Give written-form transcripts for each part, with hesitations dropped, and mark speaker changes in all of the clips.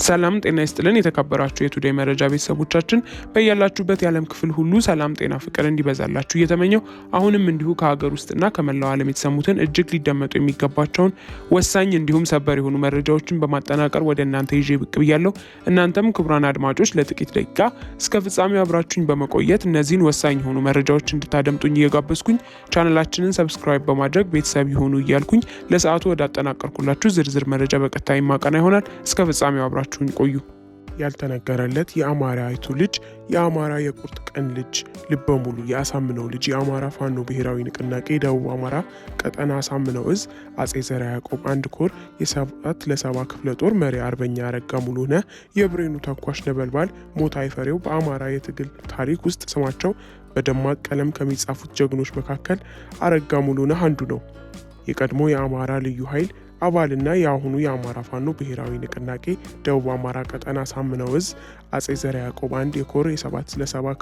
Speaker 1: ሰላም ጤና ይስጥልን የተከበራችሁ የቱዴይ መረጃ ቤተሰቦቻችን በእያላችሁበት የዓለም ክፍል ሁሉ ሰላም ጤና ፍቅር እንዲበዛላችሁ እየተመኘው አሁንም እንዲሁ ከሀገር ውስጥና ከመላው ዓለም የተሰሙትን እጅግ ሊደመጡ የሚገባቸውን ወሳኝ እንዲሁም ሰበር የሆኑ መረጃዎችን በማጠናቀር ወደ እናንተ ይዤ ብቅ ብያለሁ። እናንተም ክቡራን አድማጮች ለጥቂት ደቂቃ እስከ ፍጻሜው አብራችሁኝ በመቆየት እነዚህን ወሳኝ የሆኑ መረጃዎች እንድታደምጡኝ እየጋበዝኩኝ ቻናላችንን ሰብስክራይብ በማድረግ ቤተሰብ ይሁኑ እያልኩኝ ለሰዓቱ ወደ አጠናቀርኩላችሁ ዝርዝር መረጃ በቀጣይ ማቀና ይሆናል። እስከ ፍጻሜው አብራችሁኝ ቆዩ። ያልተነገረለት የአማራይቱ ልጅ የአማራ የቁርጥ ቀን ልጅ ልበ ሙሉ የአሳምነው ልጅ የአማራ ፋኖ ብሔራዊ ንቅናቄ ደቡብ አማራ ቀጠና አሳምነው እዝ አጼ ዘርዓ ያዕቆብ አንድ ኮር የ7 ክፍለ ጦር መሪ አርበኛ አረጋ ሙሉነህ የብሬኑ ተኳሽ ነበልባል ሞት አይፈሬው በአማራ የትግል ታሪክ ውስጥ ስማቸው በደማቅ ቀለም ከሚጻፉት ጀግኖች መካከል አረጋ ሙሉነህ አንዱ ነው። የቀድሞ የአማራ ልዩ ኃይል አባልና የአሁኑ የአማራ ፋኖ ብሔራዊ ንቅናቄ ደቡብ አማራ ቀጠና አሳምነው እዝ አጼ ዘርዓ ያዕቆብ አንድ የኮር የ7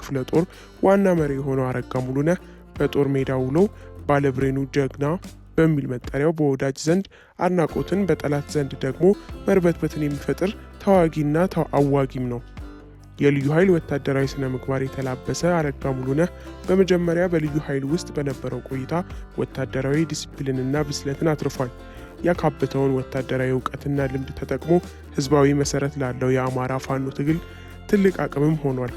Speaker 1: ክፍለ ጦር ዋና መሪ የሆነው አረጋ ሙሉነህ በጦር ሜዳ ውሎ ባለብሬኑ ጀግና በሚል መጠሪያው በወዳጅ ዘንድ አድናቆትን በጠላት ዘንድ ደግሞ መርበትበትን የሚፈጥር ተዋጊና አዋጊም ነው። የልዩ ኃይል ወታደራዊ ስነ ምግባር የተላበሰ አረጋ ሙሉነህ በመጀመሪያ በልዩ ኃይል ውስጥ በነበረው ቆይታ ወታደራዊ ዲሲፕሊንና ብስለትን አትርፏል። ያካበተውን ወታደራዊ እውቀትና ልምድ ተጠቅሞ ህዝባዊ መሰረት ላለው የአማራ ፋኖ ትግል ትልቅ አቅምም ሆኗል።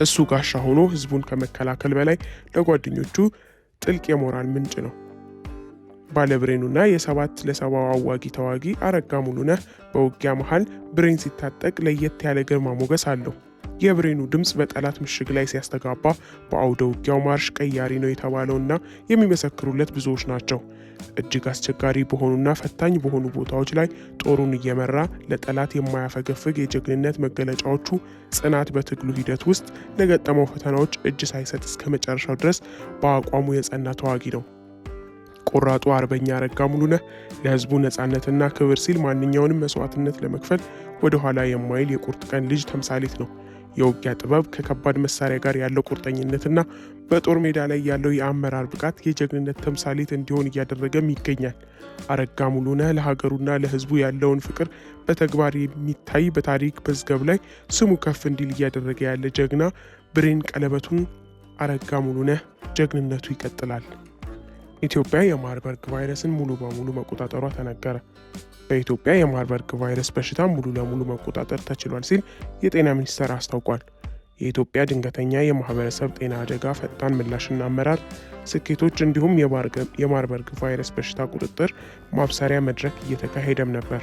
Speaker 1: እሱ ጋሻ ሆኖ ህዝቡን ከመከላከል በላይ ለጓደኞቹ ጥልቅ የሞራል ምንጭ ነው። ባለብሬኑና የ7 አዋጊ ተዋጊ አረጋ ሙሉነህ በውጊያ መሃል ብሬን ሲታጠቅ ለየት ያለ ግርማ ሞገስ አለው። የብሬኑ ድምፅ በጠላት ምሽግ ላይ ሲያስተጋባ በአውደ ውጊያው ማርሽ ቀያሪ ነው የተባለውና የሚመሰክሩለት ብዙዎች ናቸው። እጅግ አስቸጋሪ በሆኑና ፈታኝ በሆኑ ቦታዎች ላይ ጦሩን እየመራ ለጠላት የማያፈገፍግ የጀግንነት መገለጫዎቹ ጽናት በትግሉ ሂደት ውስጥ ለገጠመው ፈተናዎች እጅ ሳይሰጥ እስከ መጨረሻው ድረስ በአቋሙ የጸና ተዋጊ ነው። ቆራጡ አርበኛ አረጋ ሙሉነህ ለህዝቡ ነጻነትና ክብር ሲል ማንኛውንም መስዋዕትነት ለመክፈል ወደ ኋላ የማይል የቁርጥ ቀን ልጅ ተምሳሌት ነው። የውጊያ ጥበብ ከከባድ መሳሪያ ጋር ያለው ቁርጠኝነትና በጦር ሜዳ ላይ ያለው የአመራር ብቃት የጀግንነት ተምሳሌት እንዲሆን እያደረገም ይገኛል። አረጋ ሙሉነህ ለሀገሩና ለህዝቡ ያለውን ፍቅር በተግባር የሚታይ በታሪክ መዝገብ ላይ ስሙ ከፍ እንዲል እያደረገ ያለ ጀግና ብሬን ቀለበቱን አረጋ ሙሉነህ ጀግንነቱ ይቀጥላል። ኢትዮጵያ የማርበርግ ቫይረስን ሙሉ በሙሉ መቆጣጠሯ ተነገረ። በኢትዮጵያ የማርበርግ ቫይረስ በሽታ ሙሉ ለሙሉ መቆጣጠር ተችሏል ሲል የጤና ሚኒስቴር አስታውቋል። የኢትዮጵያ ድንገተኛ የማህበረሰብ ጤና አደጋ ፈጣን ምላሽና አመራር ስኬቶች እንዲሁም የማርበርግ ቫይረስ በሽታ ቁጥጥር ማብሰሪያ መድረክ እየተካሄደም ነበር።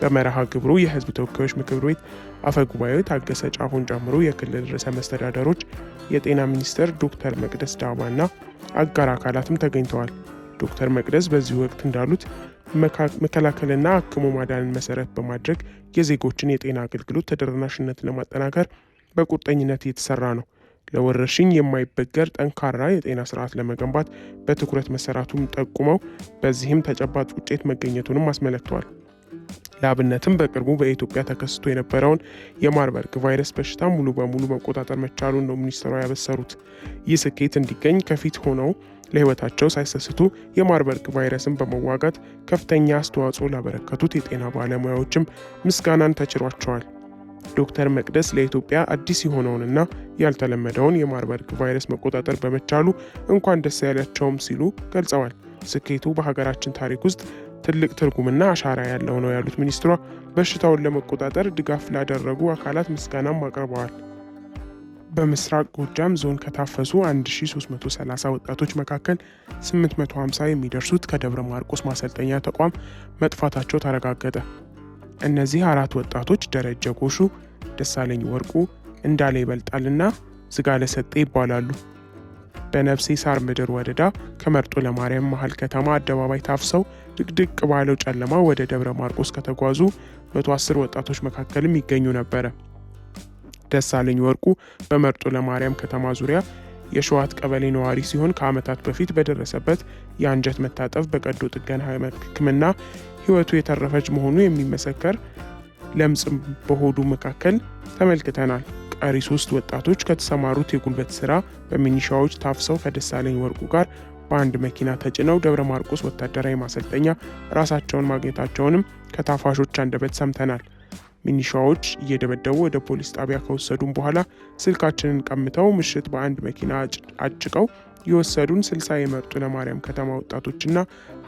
Speaker 1: በመርሃ ግብሩ የህዝብ ተወካዮች ምክር ቤት አፈ ጉባኤ ታገሰ ጫፎን ጨምሮ የክልል ርዕሰ መስተዳደሮች፣ የጤና ሚኒስትር ዶክተር መቅደስ ዳባና አጋር አካላትም ተገኝተዋል። ዶክተር መቅደስ በዚህ ወቅት እንዳሉት መከላከልና አክሞ ማዳንን መሰረት በማድረግ የዜጎችን የጤና አገልግሎት ተደራሽነት ለማጠናከር በቁርጠኝነት እየተሰራ ነው። ለወረርሽኝ የማይበገር ጠንካራ የጤና ስርዓት ለመገንባት በትኩረት መሰራቱን ጠቁመው በዚህም ተጨባጭ ውጤት መገኘቱንም አስመለክተዋል። ለአብነትም በቅርቡ በኢትዮጵያ ተከስቶ የነበረውን የማርበርግ ቫይረስ በሽታ ሙሉ በሙሉ መቆጣጠር መቻሉን ነው ሚኒስትሯ ያበሰሩት። ይህ ስኬት እንዲገኝ ከፊት ሆነው ለህይወታቸው ሳይሰስቱ የማርበርግ ቫይረስን በመዋጋት ከፍተኛ አስተዋጽኦ ላበረከቱት የጤና ባለሙያዎችም ምስጋናን ተችሯቸዋል። ዶክተር መቅደስ ለኢትዮጵያ አዲስ የሆነውንና ያልተለመደውን የማርበርግ ቫይረስ መቆጣጠር በመቻሉ እንኳን ደስ ያላቸውም ሲሉ ገልጸዋል። ስኬቱ በሀገራችን ታሪክ ውስጥ ትልቅ ትርጉምና አሻራ ያለው ነው ያሉት ሚኒስትሯ በሽታውን ለመቆጣጠር ድጋፍ ላደረጉ አካላት ምስጋናም አቅርበዋል። በምስራቅ ጎጃም ዞን ከታፈሱ 1330 ወጣቶች መካከል 850 የሚደርሱት ከደብረ ማርቆስ ማሰልጠኛ ተቋም መጥፋታቸው ተረጋገጠ። እነዚህ 4 ወጣቶች ደረጀ ጎሹ፣ ደሳለኝ ወርቁ፣ እንዳለ ይበልጣልና ዝጋለ ሰጤ ይባላሉ። በነፍሴ ሳር ምድር ወረዳ ከመርጦ ለማርያም መሃል ከተማ አደባባይ ታፍሰው ድቅድቅ ባለው ጨለማ ወደ ደብረ ማርቆስ ከተጓዙ 110 ወጣቶች መካከልም ይገኙ ነበረ። ደሳለኝ ወርቁ በመርጦ ለማርያም ከተማ ዙሪያ የሸዋት ቀበሌ ነዋሪ ሲሆን ከዓመታት በፊት በደረሰበት የአንጀት መታጠፍ በቀዶ ጥገና ሕክምና ህይወቱ የተረፈች መሆኑ የሚመሰከር ለምጽም በሆዱ መካከል ተመልክተናል። ቀሪ 3 ወጣቶች ከተሰማሩት የጉልበት ስራ በሚኒሻዎች ታፍሰው ከደሳለኝ ወርቁ ጋር በአንድ መኪና ተጭነው ደብረ ማርቆስ ወታደራዊ ማሰልጠኛ ራሳቸውን ማግኘታቸውንም ከታፋሾች አንደበት ሰምተናል። ሚኒሻዎች እየደበደቡ ወደ ፖሊስ ጣቢያ ከወሰዱን በኋላ ስልካችንን ቀምተው ምሽት በአንድ መኪና አጭቀው የወሰዱን 60 የመርጡ ለማርያም ከተማ ወጣቶችና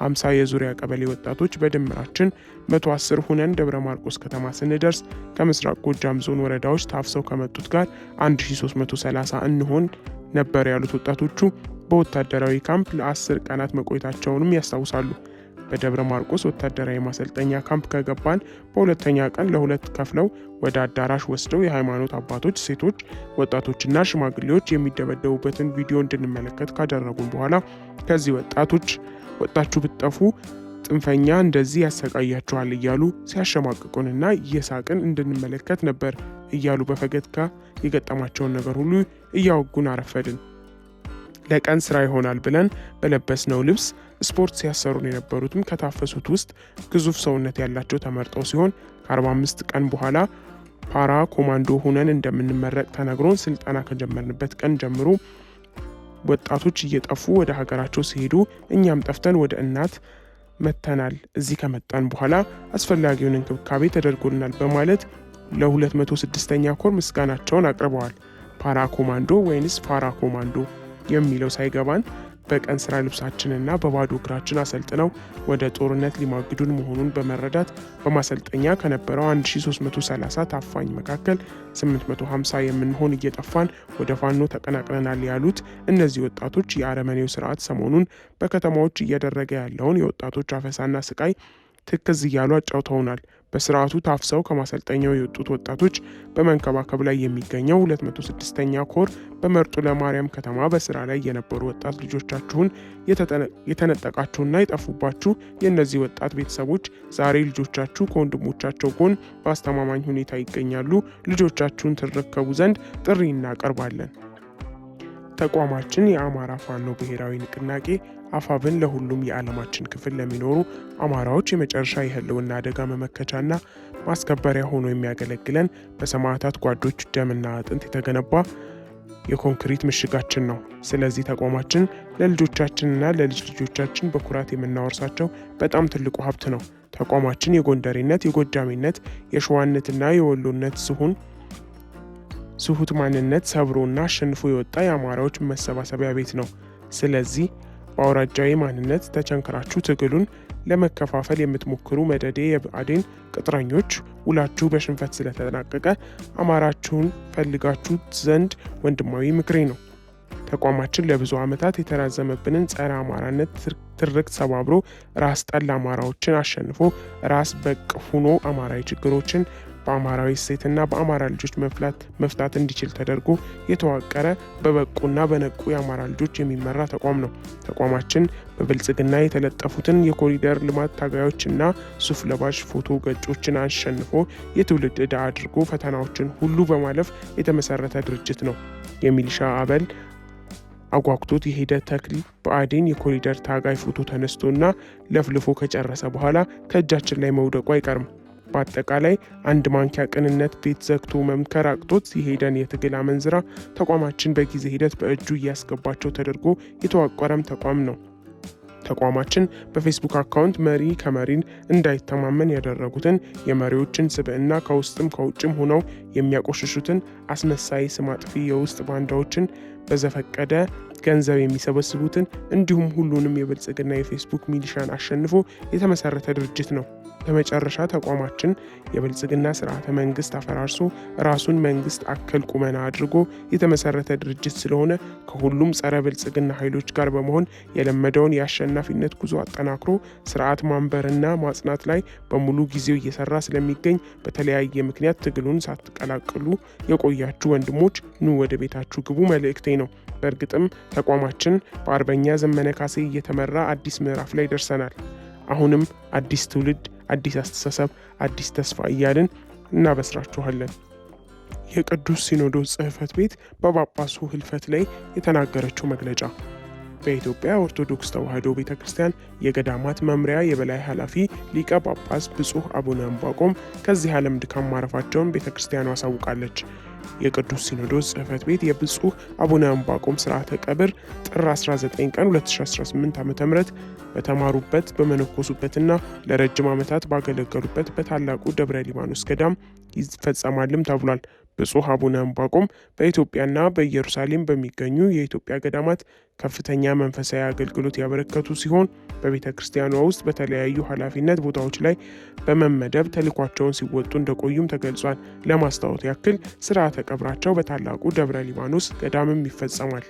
Speaker 1: 50 የዙሪያ ቀበሌ ወጣቶች በድምራችን 110 ሁነን ደብረ ማርቆስ ከተማ ስንደርስ ከምስራቅ ጎጃም ዞን ወረዳዎች ታፍሰው ከመጡት ጋር 1330 እንሆን ነበር ያሉት ወጣቶቹ በወታደራዊ ካምፕ ለ10 ቀናት መቆየታቸውንም ያስታውሳሉ። በደብረ ማርቆስ ወታደራዊ ማሰልጠኛ ካምፕ ከገባን በሁለተኛ ቀን ለሁለት ከፍለው ወደ አዳራሽ ወስደው የሃይማኖት አባቶች፣ ሴቶች፣ ወጣቶችና ሽማግሌዎች የሚደበደቡበትን ቪዲዮ እንድንመለከት ካደረጉን በኋላ ከዚህ ወጣችሁ ብትጠፉ ጽንፈኛ እንደዚህ ያሰቃያችኋል እያሉ ሲያሸማቅቁንና እየሳቅን እንድንመለከት ነበር እያሉ በፈገግታ የገጠማቸውን ነገር ሁሉ እያወጉን አረፈድን። ለቀን ስራ ይሆናል ብለን በለበስነው ልብስ ስፖርት ሲያሰሩን የነበሩትም ከታፈሱት ውስጥ ግዙፍ ሰውነት ያላቸው ተመርጠው ሲሆን ከ45 ቀን በኋላ ፓራ ኮማንዶ ሆነን እንደምንመረቅ ተነግሮን ስልጠና ከጀመርንበት ቀን ጀምሮ ወጣቶች እየጠፉ ወደ ሀገራቸው ሲሄዱ እኛም ጠፍተን ወደ እናት መተናል። እዚህ ከመጣን በኋላ አስፈላጊውን እንክብካቤ ተደርጎልናል በማለት ለ206ኛ ኮር ምስጋናቸውን አቅርበዋል። ፓራ ኮማንዶ ወይንስ ፓራ ኮማንዶ የሚለው ሳይገባን በቀን ስራ ልብሳችንና በባዶ እግራችን አሰልጥነው ወደ ጦርነት ሊማግዱን መሆኑን በመረዳት በማሰልጠኛ ከነበረው 1330 ታፋኝ መካከል 850 የምንሆን እየጠፋን ወደ ፋኖ ተቀናቅለናል ያሉት እነዚህ ወጣቶች የአረመኔው ስርዓት ሰሞኑን በከተማዎች እያደረገ ያለውን የወጣቶች አፈሳና ስቃይ ትክዝ እያሉ አጫውተውናል። በስርዓቱ ታፍሰው ከማሰልጠኛው የወጡት ወጣቶች በመንከባከብ ላይ የሚገኘው 206ኛ ኮር በመርጡ ለማርያም ከተማ በስራ ላይ የነበሩ ወጣት ልጆቻችሁን የተነጠቃችሁና የጠፉባችሁ የእነዚህ ወጣት ቤተሰቦች ዛሬ ልጆቻችሁ ከወንድሞቻቸው ጎን በአስተማማኝ ሁኔታ ይገኛሉ። ልጆቻችሁን ትረከቡ ዘንድ ጥሪ እናቀርባለን። ተቋማችን የአማራ ፋኖ ብሔራዊ ንቅናቄ አፋብን ለሁሉም የዓለማችን ክፍል ለሚኖሩ አማራዎች የመጨረሻ የህልውና አደጋ መመከቻና ማስከበሪያ ሆኖ የሚያገለግለን በሰማዕታት ጓዶች ደምና አጥንት የተገነባ የኮንክሪት ምሽጋችን ነው። ስለዚህ ተቋማችን ለልጆቻችንና ለልጅ ልጆቻችን በኩራት የምናወርሳቸው በጣም ትልቁ ሀብት ነው። ተቋማችን የጎንደሬነት፣ የጎጃሜነት፣ የሸዋነትና የወሎነት ስሁት ማንነት ሰብሮና አሸንፎ የወጣ የአማራዎች መሰባሰቢያ ቤት ነው። ስለዚህ በአውራጃዊ ማንነት ተቸንክራችሁ ትግሉን ለመከፋፈል የምትሞክሩ መደዴ የብአዴን ቅጥረኞች ውላችሁ በሽንፈት ስለተጠናቀቀ አማራችሁን ፈልጋችሁ ዘንድ ወንድማዊ ምክሬ ነው። ተቋማችን ለብዙ ዓመታት የተራዘመብንን ጸረ አማራነት ትርክት ሰባብሮ ራስ ጠል አማራዎችን አሸንፎ ራስ በቅ ሆኖ አማራዊ ችግሮችን በአማራዊ እሴትና በአማራ ልጆች መፍታት እንዲችል ተደርጎ የተዋቀረ በበቁና በነቁ የአማራ ልጆች የሚመራ ተቋም ነው። ተቋማችን በብልጽግና የተለጠፉትን የኮሪደር ልማት ታጋዮችና ሱፍ ለባሽ ፎቶ ገጮችን አሸንፎ የትውልድ ዕዳ አድርጎ ፈተናዎችን ሁሉ በማለፍ የተመሰረተ ድርጅት ነው። የሚሊሻ አበል አጓጉቶት የሄደ ተክል ብአዴን የኮሪደር ታጋይ ፎቶ ተነስቶና ለፍልፎ ከጨረሰ በኋላ ከእጃችን ላይ መውደቁ አይቀርም። በአጠቃላይ አንድ ማንኪያ ቅንነት ቤት ዘግቶ መምከር አቅቶት የሄደን የትግል አመንዝራ ተቋማችን በጊዜ ሂደት በእጁ እያስገባቸው ተደርጎ የተዋቀረም ተቋም ነው። ተቋማችን በፌስቡክ አካውንት መሪ ከመሪን እንዳይተማመን ያደረጉትን የመሪዎችን ስብዕና ከውስጥም ከውጭም ሆነው የሚያቆሽሹትን አስመሳይ ስም አጥፊ የውስጥ ባንዳዎችን በዘፈቀደ ገንዘብ የሚሰበስቡትን እንዲሁም ሁሉንም የብልጽግና የፌስቡክ ሚሊሻን አሸንፎ የተመሰረተ ድርጅት ነው። በመጨረሻ ተቋማችን የብልጽግና ስርዓተ መንግስት አፈራርሶ ራሱን መንግስት አከል ቁመና አድርጎ የተመሰረተ ድርጅት ስለሆነ ከሁሉም ጸረ ብልጽግና ኃይሎች ጋር በመሆን የለመደውን የአሸናፊነት ጉዞ አጠናክሮ ስርዓት ማንበርና ማጽናት ላይ በሙሉ ጊዜው እየሰራ ስለሚገኝ በተለያየ ምክንያት ትግሉን ሳትቀላቅሉ የቆያችሁ ወንድሞች ኑ ወደ ቤታችሁ ግቡ መልእክቴ ነው። በእርግጥም ተቋማችን በአርበኛ ዘመነ ካሴ እየተመራ አዲስ ምዕራፍ ላይ ደርሰናል። አሁንም አዲስ ትውልድ፣ አዲስ አስተሳሰብ፣ አዲስ ተስፋ እያልን እናበስራችኋለን። የቅዱስ ሲኖዶስ ጽሕፈት ቤት በጳጳሱ ህልፈት ላይ የተናገረችው መግለጫ። በኢትዮጵያ ኦርቶዶክስ ተዋሕዶ ቤተ ክርስቲያን የገዳማት መምሪያ የበላይ ኃላፊ ሊቀ ጳጳስ ብፁዕ አቡነ ዕንባቆም ከዚህ ዓለም ድካም ማረፋቸውን ቤተ ክርስቲያኗ አሳውቃለች። የቅዱስ ሲኖዶስ ጽሕፈት ቤት የብፁዕ አቡነ ዕንባቆም ሥርዓተ ቀብር ጥር 19 ቀን 2018 ዓ.ም በተማሩበት በመነኮሱበትና ለረጅም ዓመታት ባገለገሉበት በታላቁ ደብረ ሊባኖስ ገዳም ይፈጸማልም ተብሏል። ብፁዕ አቡነ ዕንባቆም በኢትዮጵያና በኢየሩሳሌም በሚገኙ የኢትዮጵያ ገዳማት ከፍተኛ መንፈሳዊ አገልግሎት ያበረከቱ ሲሆን በቤተ ክርስቲያኗ ውስጥ በተለያዩ ኃላፊነት ቦታዎች ላይ በመመደብ ተልዕኳቸውን ሲወጡ እንደቆዩም ተገልጿል። ለማስታወስ ያክል ስርዓተ ቀብራቸው በታላቁ ደብረ ሊባኖስ ገዳምም ይፈጸማል።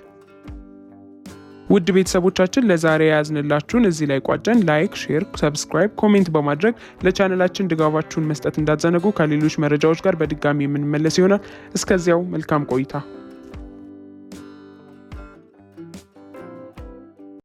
Speaker 1: ውድ ቤተሰቦቻችን ለዛሬ ያዝንላችሁን እዚህ ላይ ቋጨን። ላይክ፣ ሼር፣ ሰብስክራይብ፣ ኮሜንት በማድረግ ለቻናላችን ድጋፋችሁን መስጠት እንዳትዘነጉ። ከሌሎች መረጃዎች ጋር በድጋሚ የምንመለስ ይሆናል። እስከዚያው መልካም ቆይታ